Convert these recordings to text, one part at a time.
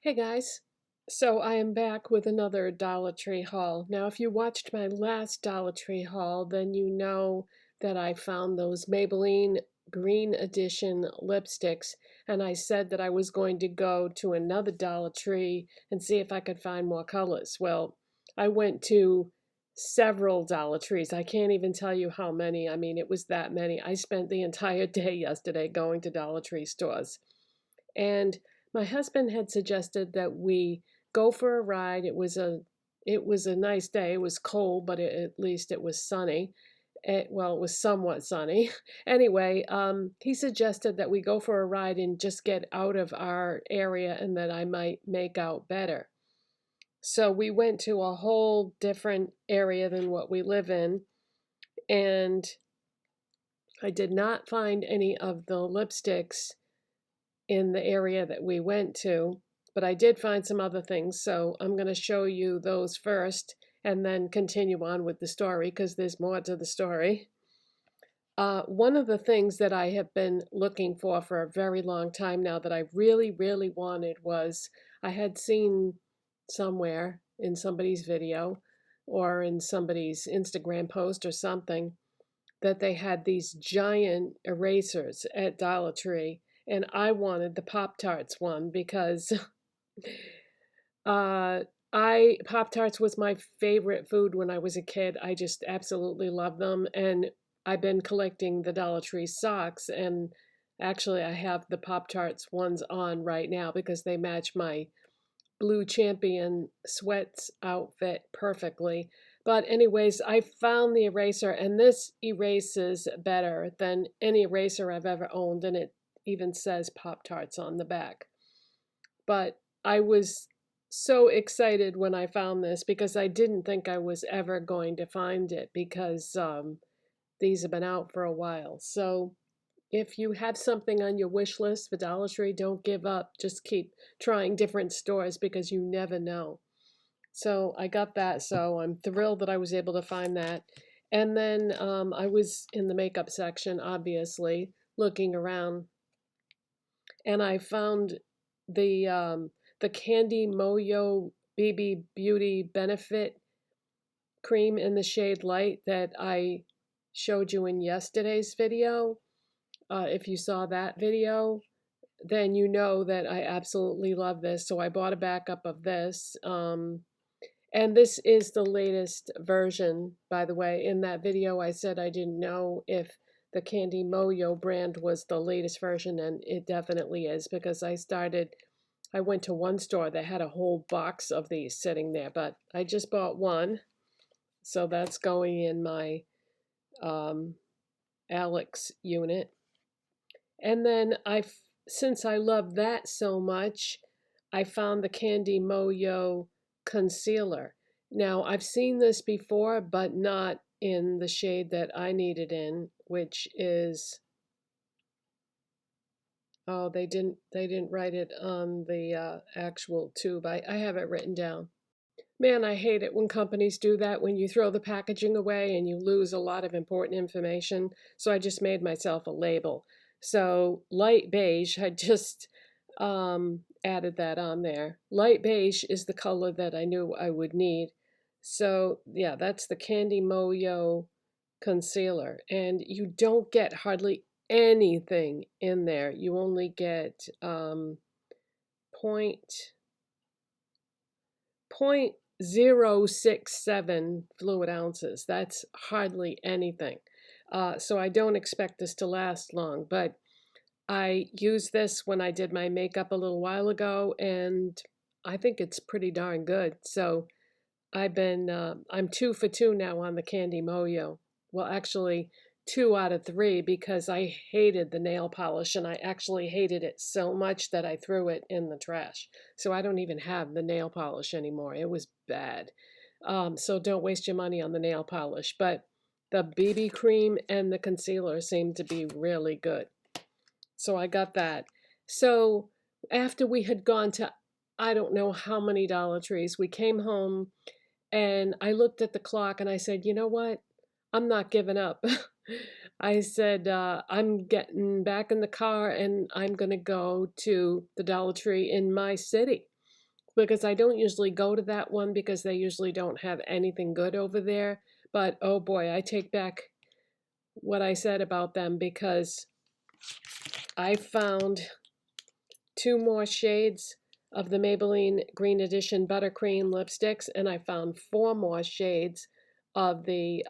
Hey guys, so I am back with another Dollar Tree haul. Now, if you watched my last Dollar Tree haul, then you know that I found those Maybelline Green Edition lipsticks, and I said that I was going to go to another Dollar Tree and see if I could find more colors. Well, I went to several Dollar Trees. I can't even tell you how many. I mean, it was that many. I spent the entire day yesterday going to Dollar Tree stores. And my husband had suggested that we go for a ride. It was a nice day. It was cold, but at least it was sunny. Well, it was somewhat sunny. Anyway, he suggested that we go for a ride and just get out of our area and that I might make out better. So we went to a whole different area than what we live in, and I did not find any of the lipsticks in the area that we went to, but I did find some other things. So I'm going to show you those first and then continue on with the story because there's more to the story. One of the things that I have been looking for a very long time now that I really, really wanted was I had seen somewhere in somebody's video or in somebody's Instagram post or something that they had these giant erasers at Dollar Tree, and I wanted the Pop-Tarts one because I Pop-Tarts was my favorite food when I was a kid. I just absolutely love them, and I've been collecting the Dollar Tree socks, and actually I have the Pop-Tarts ones on right now because they match my blue champion sweats outfit perfectly. But anyways, I found the eraser, and this erases better than any eraser I've ever owned, and it even says Pop-Tarts on the back. But I was so excited when I found this because I didn't think I was ever going to find it because these have been out for a while. So if you have something on your wish list for Dollar Tree, don't give up. Just keep trying different stores because you never know. So I got that, so I'm thrilled that I was able to find that. And then I was in the makeup section, obviously, looking around, and I found the Candy Moyo BB Beauty Benefit cream in the shade Light that I showed you in yesterday's video. If you saw that video, then you know that I absolutely love this. So I bought a backup of this. And this is the latest version, by the way. In that video, I said I didn't know if the Candy Moyo brand was the latest version, and it definitely is because I went to one store that had a whole box of these sitting there, but I just bought one. So that's going in my Alex unit. And then since I love that so much, I found the Candy Moyo concealer. Now, I've seen this before, but not in the shade that I need it in, which is, oh, they didn't write it on the actual tube. I have it written down. Man, I hate it when companies do that, when you throw the packaging away and you lose a lot of important information. So I just made myself a label. So light beige, I just added that on there. Light beige is the color that I knew I would need. So yeah, that's the Candy Moyo concealer. And you don't get hardly anything in there. You only get point 0.067 fluid ounces. That's hardly anything. So I don't expect this to last long, but I used this when I did my makeup a little while ago, and I think it's pretty darn good. So I'm 2 for 2 now on the Candy Moyo. Well, actually, 2 out of 3 because I hated the nail polish, and I actually hated it so much that I threw it in the trash. So I don't even have the nail polish anymore. It was bad. So don't waste your money on the nail polish. But the BB cream and the concealer seem to be really good. So I got that. So after we had gone to I don't know how many Dollar Trees, we came home and I looked at the clock and I said, you know what? I'm not giving up. I said, I'm getting back in the car and I'm going to go to the Dollar Tree in my city. because I don't usually go to that one because they usually don't have anything good over there. But oh boy, I take back what I said about them because I found 2 more shades of the Maybelline Green Edition Buttercream lipsticks, and I found 4 more shades of the,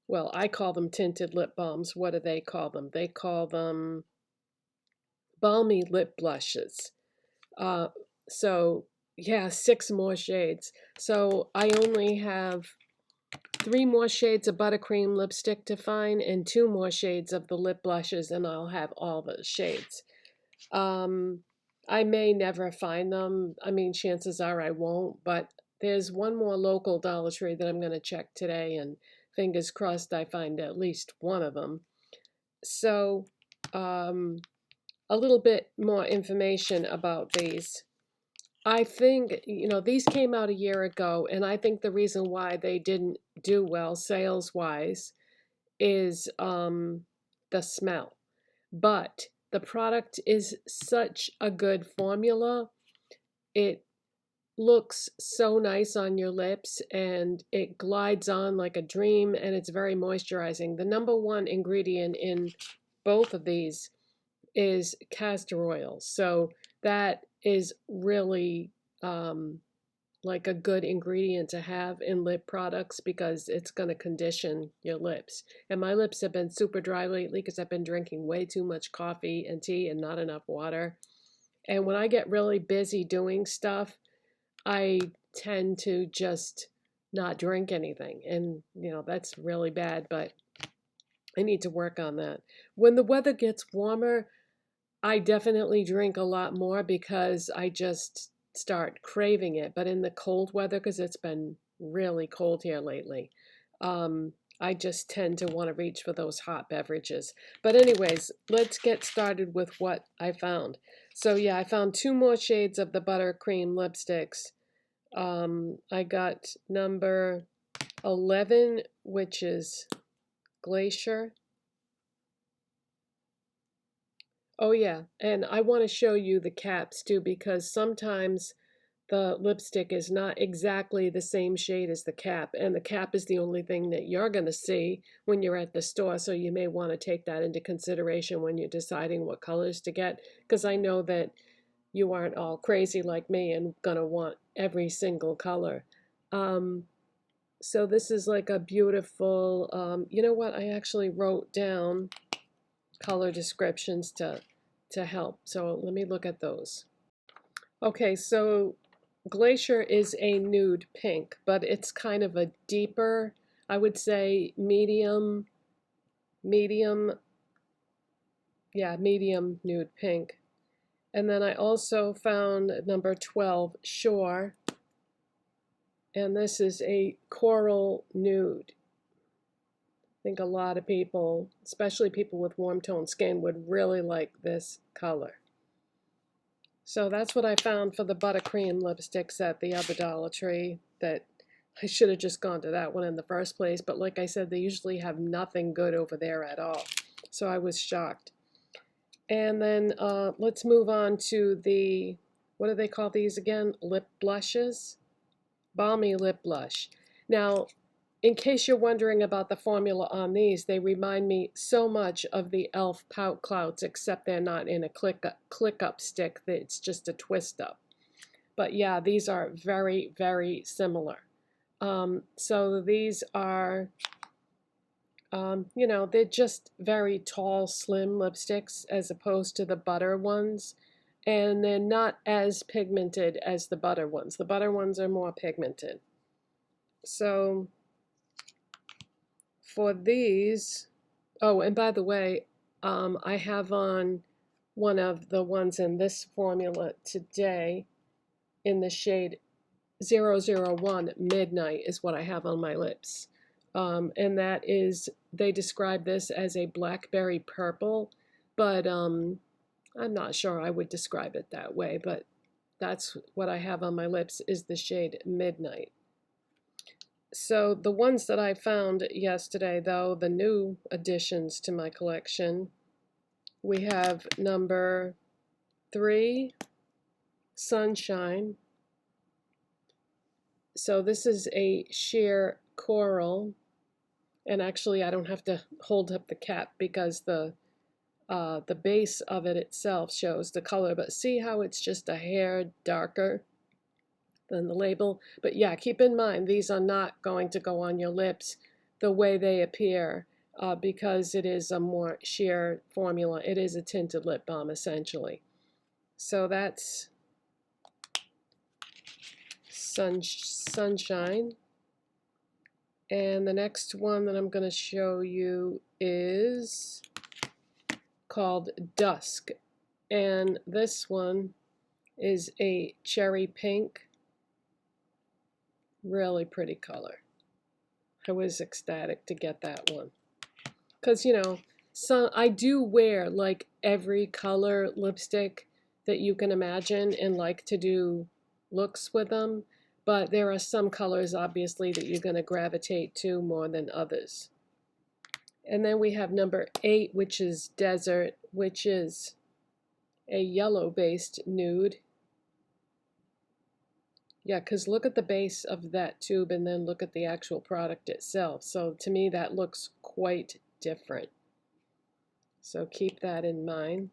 well, I call them tinted lip balms. What do they call them? They call them balmy lip blushes. Uh, so, yeah, 6 more shades. So I only have 3 more shades of buttercream lipstick to find and 2 more shades of the lip blushes, and I'll have all the shades. I may never find them. I mean, chances are I won't, but there's one more local Dollar Tree that I'm going to check today, and fingers crossed I find at least one of them. So, a little bit more information about these. I think, these came out a year ago, and I think the reason why they didn't do well sales-wise is the smell. But the product is such a good formula. It looks so nice on your lips, and it glides on like a dream, and it's very moisturizing. The number one ingredient in both of these is castor oil. So that is really like a good ingredient to have in lip products because it's going to condition your lips. And my lips have been super dry lately because I've been drinking way too much coffee and tea and not enough water. And when I get really busy doing stuff, I tend to just not drink anything. And, that's really bad, but I need to work on that. When the weather gets warmer, I definitely drink a lot more because I just start craving it. But in the cold weather, because it's been really cold here lately, I just tend to want to reach for those hot beverages. But anyways, let's get started with what I found. So yeah, I found 2 more shades of the buttercream lipsticks. I got number 11, which is Glacier. Oh yeah, and I want to show you the caps too because sometimes the lipstick is not exactly the same shade as the cap, and the cap is the only thing that you're going to see when you're at the store, so you may want to take that into consideration when you're deciding what colors to get, because I know that you aren't all crazy like me and going to want every single color. So this is like a beautiful, you know what, I actually wrote down color descriptions to help. So let me look at those. Okay, so Glacier is a nude pink, but it's kind of a deeper, I would say medium, medium nude pink. And then I also found number 12, Shore, and this is a coral nude. I think a lot of people, especially people with warm tone skin, would really like this color. So that's what I found for the buttercream lipsticks at the other Dollar Tree. That I should have just gone to that one in the first place, but like I said, they usually have nothing good over there at all. So I was shocked. And then let's move on to the, what do they call these again? Lip blushes? Balmy lip blush. Now, in case you're wondering about the formula on these, they remind me so much of the e.l.f. Pout Clouds, except they're not in a click up stick. It's just a twist up. But yeah, these are very, very similar. So these are, they're just very tall, slim lipsticks as opposed to the butter ones. And they're not as pigmented as the butter ones. The butter ones are more pigmented. So for these, oh, and by the way, I have on one of the ones in this formula today in the shade 001 Midnight is what I have on my lips. And that is, they describe this as a blackberry purple, but I'm not sure I would describe it that way, but that's what I have on my lips is the shade Midnight. So the ones that I found yesterday, though, the new additions to my collection, we have number 3, Sunshine. So this is a sheer coral, and actually I don't have to hold up the cap because the base of it itself shows the color, but see how it's just a hair darker than the label? But yeah, keep in mind these are not going to go on your lips the way they appear because it is a more sheer formula. It is a tinted lip balm essentially. So that's Sunshine. And the next one that I'm going to show you is called Dusk. And this one is a cherry pink. Really pretty color. I was ecstatic to get that one. Because, you know, so I do wear like every color lipstick that you can imagine and like to do looks with them. But there are some colors, obviously, that you're going to gravitate to more than others. And then we have number 8, which is Desert, which is a yellow-based nude. Yeah, because look at the base of that tube and then look at the actual product itself. So to me, that looks quite different. So keep that in mind.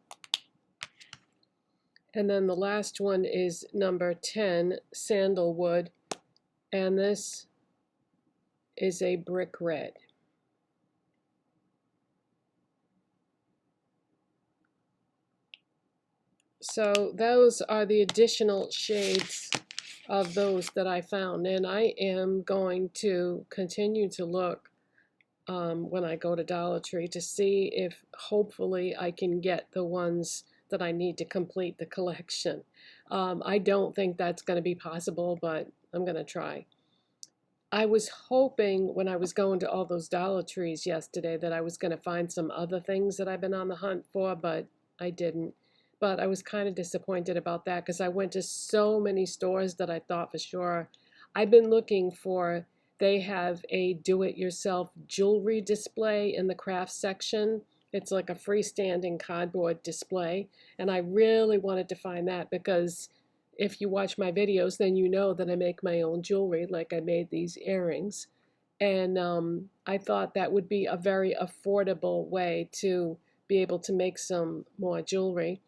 And then the last one is number 10, Sandalwood. And this is a brick red. So those are the additional shades of those that I found. And I am going to continue to look when I go to Dollar Tree to see if hopefully I can get the ones that I need to complete the collection. I don't think that's going to be possible, but I'm going to try. I was hoping when I was going to all those Dollar Trees yesterday that I was going to find some other things that I've been on the hunt for, but I didn't. But I was kind of disappointed about that because I went to so many stores that I thought for sure. I've been looking for, they have a do-it-yourself jewelry display in the crafts section. It's like a freestanding cardboard display, and I really wanted to find that because if you watch my videos, then you know that I make my own jewelry, like I made these earrings. And I thought that would be a very affordable way to be able to make some more jewelry.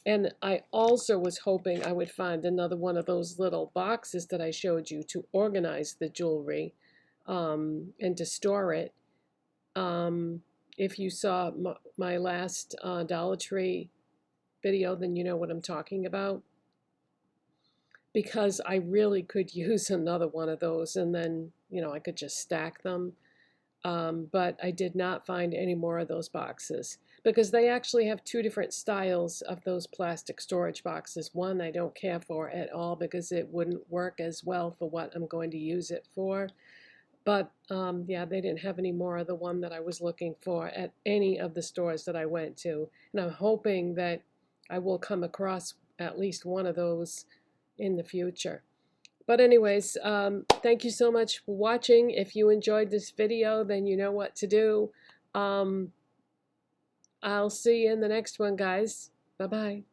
And I also was hoping I would find another one of those little boxes that I showed you to organize the jewelry and to store it. If you saw my last Dollar Tree video, then you know what I'm talking about. Because I really could use another one of those and then, you know, I could just stack them. But I did not find any more of those boxes because they actually have 2 different styles of those plastic storage boxes. One I don't care for at all because it wouldn't work as well for what I'm going to use it for. But yeah, they didn't have any more of the one that I was looking for at any of the stores that I went to. And I'm hoping that I will come across at least one of those in the future. But anyways, thank you so much for watching. If you enjoyed this video, then you know what to do. I'll see you in the next one, guys. Bye-bye.